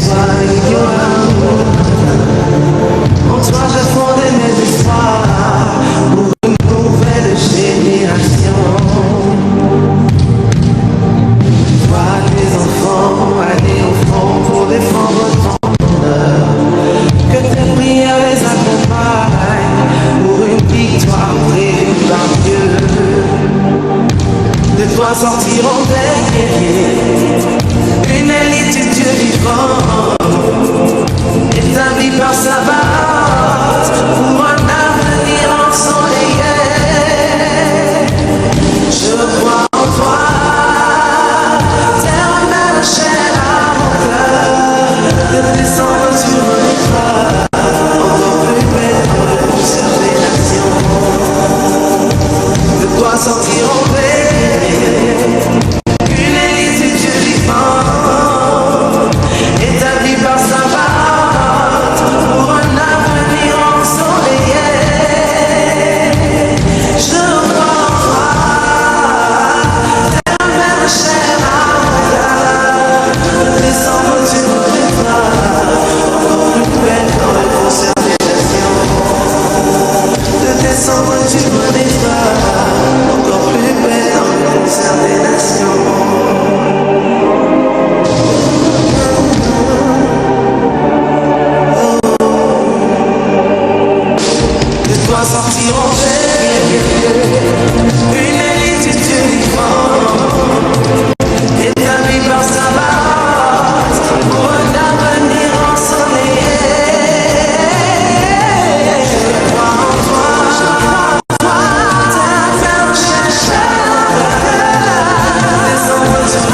toi il y aura l'amour. En toi je fonde mes espoirs pour une nouvelle génération. Toi tes enfants, allez au fond pour défendre ton honneur. Que tes prières les accompagnent pour une victoire prévue par Dieu. De toi sortiront des guerriers, une élite du Dieu vivant, établie par sa base pour un avenir ensoleillé. Je crois en toi, terre même chère à mon cœur, de descendre sur mon étoile, encore plus belle dans le concert des nations. De toi sortiront des une élite du Dieu vivant, établie par sa base pour un avenir ensoleillé. Je crois en toi, terre même chère à mon cœur, descendre sur mon étoile, encore plus belle dans le concert des nations. De descendre sur mon étoile, encore plus belle dans le concert des nations. De toi sortiront une élite du Dieu vivant, établie par sa base pour un avenir ensoleillé. Je crois en toi, ta ferme cherche descendre sur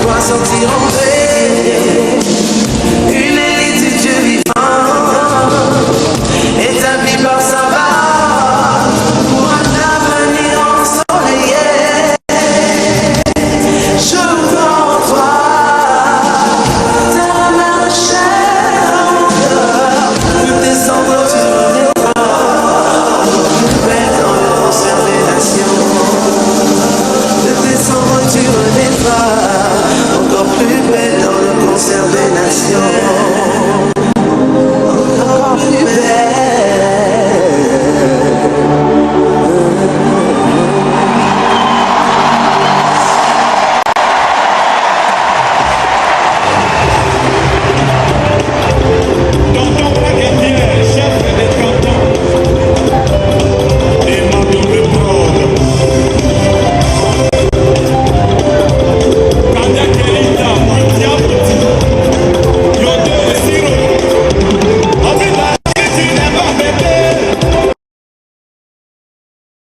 toi sortiront une élite du Dieu vivant, établie par sa base pour un avenir ensoleillé. Je crois en toi, ta main chère à mon cœur, de descendre sur mon étoile, plus belle dans le concert des nations. De descendre sur mon étoile, encore plus belle dans le concert des nations.